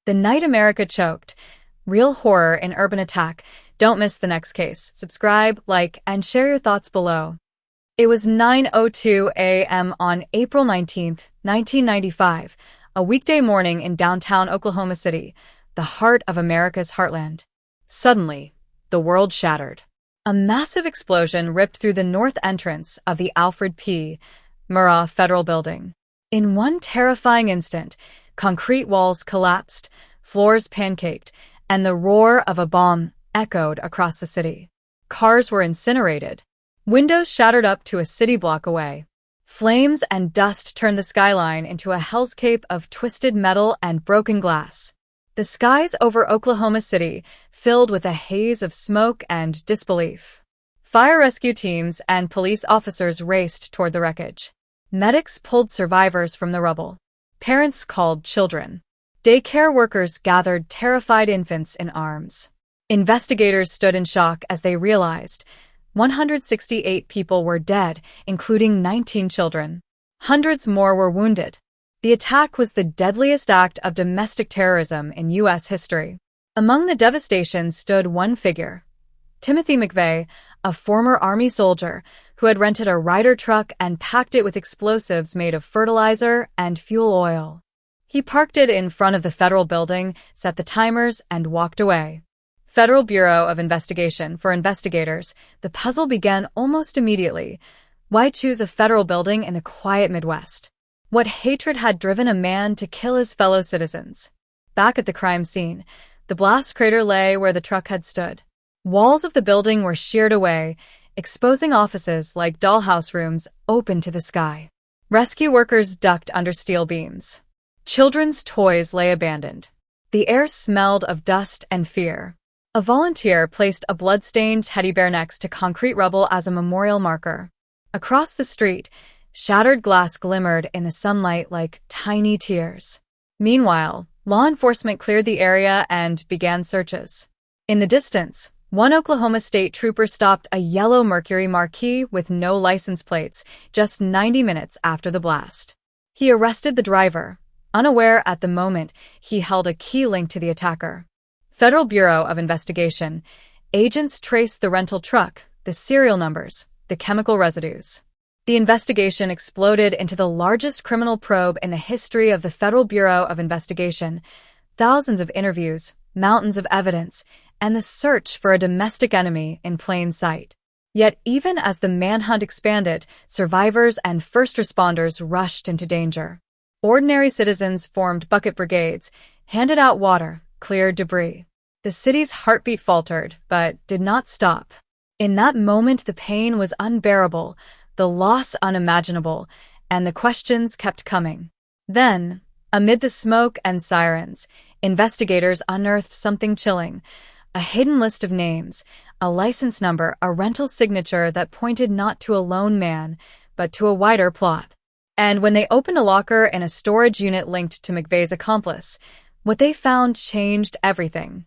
The night America choked. Real horror in urban attack. Don't miss the next case. Subscribe, like, and share your thoughts below. It was 9:02 a.m. on April 19th, 1995, a weekday morning in downtown Oklahoma City, the heart of America's heartland. Suddenly, the world shattered. A massive explosion ripped through the north entrance of the Alfred P. Murrah Federal Building. In one terrifying instant, concrete walls collapsed, floors pancaked, and the roar of a bomb echoed across the city. Cars were incinerated. Windows shattered up to a city block away. Flames and dust turned the skyline into a hellscape of twisted metal and broken glass. The skies over Oklahoma City filled with a haze of smoke and disbelief. Fire rescue teams and police officers raced toward the wreckage. Medics pulled survivors from the rubble. Parents called children. Daycare workers gathered terrified infants in arms. Investigators stood in shock as they realized 168 people were dead, including 19 children. Hundreds more were wounded. The attack was the deadliest act of domestic terrorism in U.S. history. Among the devastation stood one figure, Timothy McVeigh, a former Army soldier who had rented a Ryder truck and packed it with explosives made of fertilizer and fuel oil. He parked it in front of the federal building, set the timers, and walked away. Federal Bureau of Investigation. For investigators, the puzzle began almost immediately. Why choose a federal building in the quiet Midwest? What hatred had driven a man to kill his fellow citizens? Back at the crime scene, the blast crater lay where the truck had stood. Walls of the building were sheared away, exposing offices like dollhouse rooms open to the sky. Rescue workers ducked under steel beams. Children's toys lay abandoned. The air smelled of dust and fear. A volunteer placed a blood-stained teddy bear next to concrete rubble as a memorial marker. Across the street, shattered glass glimmered in the sunlight like tiny tears. Meanwhile, law enforcement cleared the area and began searches. In the distance, one Oklahoma State trooper stopped a yellow Mercury Marquis with no license plates just 90 minutes after the blast. He arrested the driver, unaware at the moment he held a key link to the attacker. Federal Bureau of Investigation. Agents traced the rental truck, the serial numbers, the chemical residues. The investigation exploded into the largest criminal probe in the history of the Federal Bureau of Investigation. Thousands of interviews, mountains of evidence, and the search for a domestic enemy in plain sight. Yet even as the manhunt expanded, survivors and first responders rushed into danger. Ordinary citizens formed bucket brigades, handed out water, cleared debris. The city's heartbeat faltered, but did not stop. In that moment, the pain was unbearable, the loss unimaginable, and the questions kept coming. Then, amid the smoke and sirens, investigators unearthed something chilling. A hidden list of names, a license number, a rental signature that pointed not to a lone man, but to a wider plot. And when they opened a locker in a storage unit linked to McVeigh's accomplice, what they found changed everything.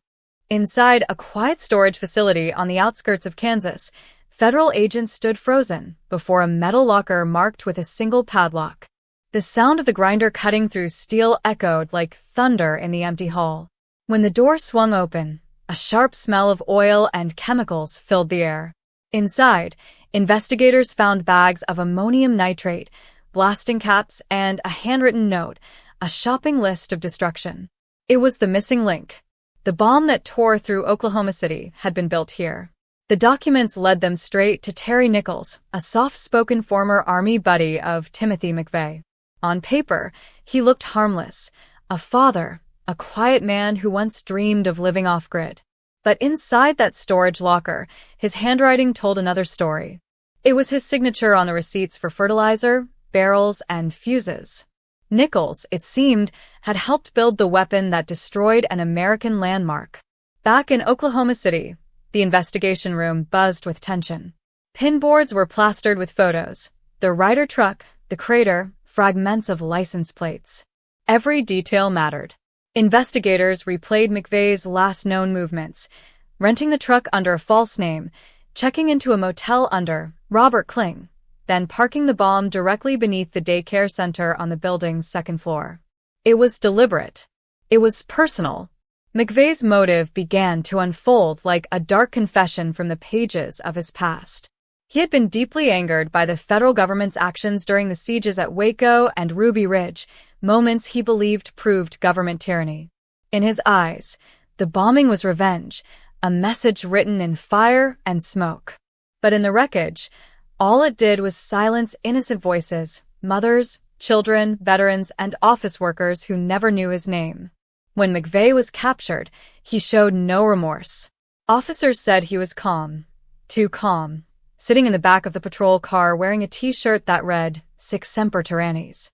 Inside a quiet storage facility on the outskirts of Kansas, federal agents stood frozen before a metal locker marked with a single padlock. The sound of the grinder cutting through steel echoed like thunder in the empty hall. When the door swung open, a sharp smell of oil and chemicals filled the air. Inside, investigators found bags of ammonium nitrate, blasting caps, and a handwritten note, a shopping list of destruction. It was the missing link. The bomb that tore through Oklahoma City had been built here. The documents led them straight to Terry Nichols, a soft-spoken former Army buddy of Timothy McVeigh. On paper, he looked harmless, a father, a quiet man who once dreamed of living off-grid. But inside that storage locker, his handwriting told another story. It was his signature on the receipts for fertilizer, barrels, and fuses. Nichols, it seemed, had helped build the weapon that destroyed an American landmark. Back in Oklahoma City, the investigation room buzzed with tension. Pinboards were plastered with photos, the Ryder truck, the crater, fragments of license plates. Every detail mattered. Investigators replayed McVeigh's last known movements, renting the truck under a false name, checking into a motel under Robert Kling, then parking the bomb directly beneath the daycare center on the building's second floor. It was deliberate. It was personal. McVeigh's motive began to unfold like a dark confession from the pages of his past. He had been deeply angered by the federal government's actions during the sieges at Waco and Ruby Ridge, moments he believed proved government tyranny. In his eyes, the bombing was revenge, a message written in fire and smoke. But in the wreckage, all it did was silence innocent voices, mothers, children, veterans, and office workers who never knew his name. When McVeigh was captured, he showed no remorse. Officers said he was calm, too calm, sitting in the back of the patrol car wearing a t-shirt that read, Sic Semper Tyrannis.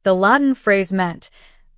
The Latin phrase meant,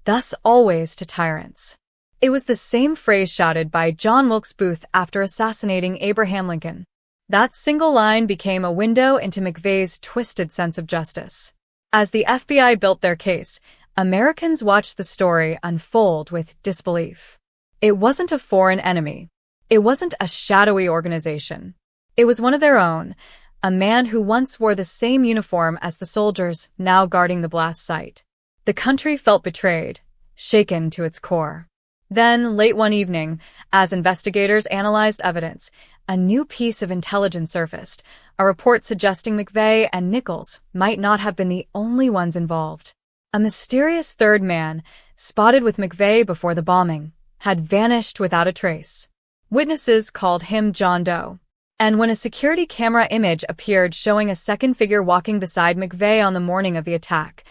thus always to tyrants. It was the same phrase shouted by John Wilkes Booth after assassinating Abraham Lincoln. That single line became a window into McVeigh's twisted sense of justice. As the FBI built their case, Americans watched the story unfold with disbelief. It wasn't a foreign enemy. It wasn't a shadowy organization. It was one of their own, a man who once wore the same uniform as the soldiers now guarding the blast site. The country felt betrayed, shaken to its core. Then, late one evening, as investigators analyzed evidence, a new piece of intelligence surfaced, a report suggesting McVeigh and Nichols might not have been the only ones involved. A mysterious third man, spotted with McVeigh before the bombing, had vanished without a trace. Witnesses called him John Doe. And when a security camera image appeared showing a second figure walking beside McVeigh on the morning of the attack,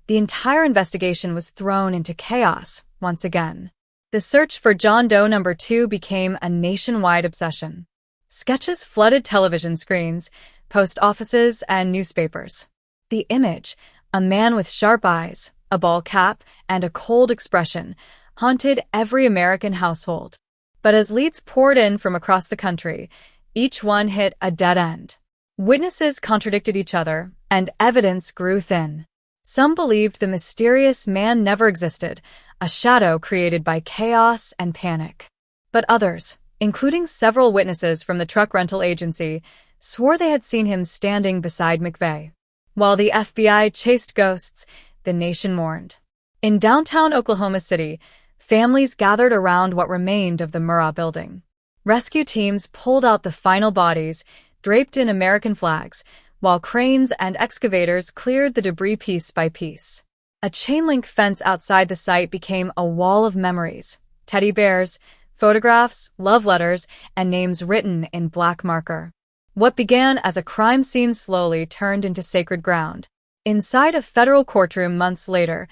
the entire investigation was thrown into chaos once again. The search for John Doe number 2 became a nationwide obsession. Sketches flooded television screens, post offices, and newspapers. The image, a man with sharp eyes, a ball cap, and a cold expression, haunted every American household. But as leads poured in from across the country, each one hit a dead end. Witnesses contradicted each other, and evidence grew thin. Some believed the mysterious man never existed, a shadow created by chaos and panic. But others, including several witnesses from the truck rental agency, swore they had seen him standing beside McVeigh. While the FBI chased ghosts, the nation mourned. In downtown Oklahoma City, families gathered around what remained of the Murrah building. Rescue teams pulled out the final bodies, draped in American flags, while cranes and excavators cleared the debris piece by piece. A chain-link fence outside the site became a wall of memories, teddy bears, photographs, love letters, and names written in black marker. What began as a crime scene slowly turned into sacred ground. Inside a federal courtroom months later,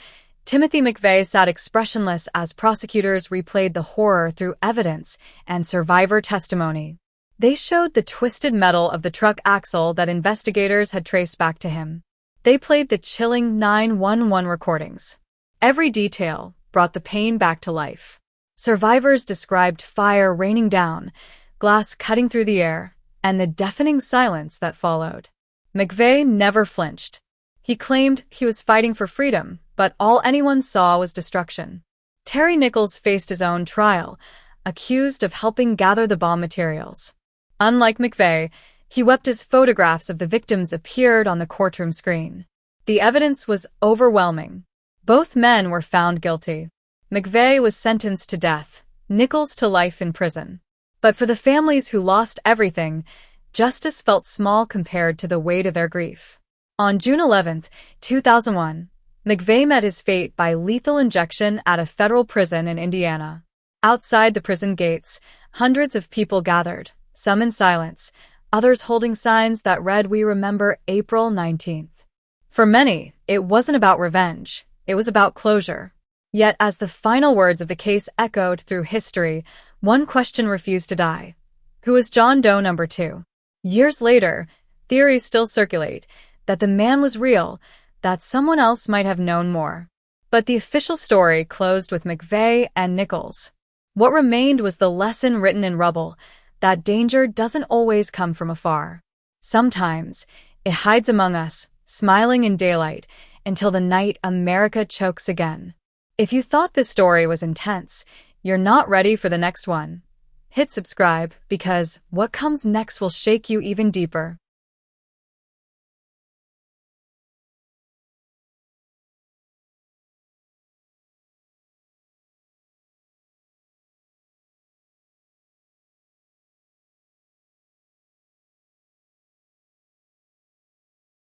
Timothy McVeigh sat expressionless as prosecutors replayed the horror through evidence and survivor testimony. They showed the twisted metal of the truck axle that investigators had traced back to him. They played the chilling 911 recordings. Every detail brought the pain back to life. Survivors described fire raining down, glass cutting through the air, and the deafening silence that followed. McVeigh never flinched. He claimed he was fighting for freedom, but all anyone saw was destruction. Terry Nichols faced his own trial, accused of helping gather the bomb materials. Unlike McVeigh, he wept as photographs of the victims appeared on the courtroom screen. The evidence was overwhelming. Both men were found guilty. McVeigh was sentenced to death, Nichols to life in prison. But for the families who lost everything, justice felt small compared to the weight of their grief. On June 11, 2001, McVeigh met his fate by lethal injection at a federal prison in Indiana. Outside the prison gates, hundreds of people gathered, some in silence, others holding signs that read, "We remember April 19th. For many, it wasn't about revenge, it was about closure. Yet as the final words of the case echoed through history, one question refused to die. Who was John Doe number 2? Years later, theories still circulate that the man was real, that someone else might have known more. But the official story closed with McVeigh and Nichols. What remained was the lesson written in rubble, that danger doesn't always come from afar. Sometimes, it hides among us, smiling in daylight, until the night America chokes again. If you thought this story was intense, you're not ready for the next one. Hit subscribe, because what comes next will shake you even deeper.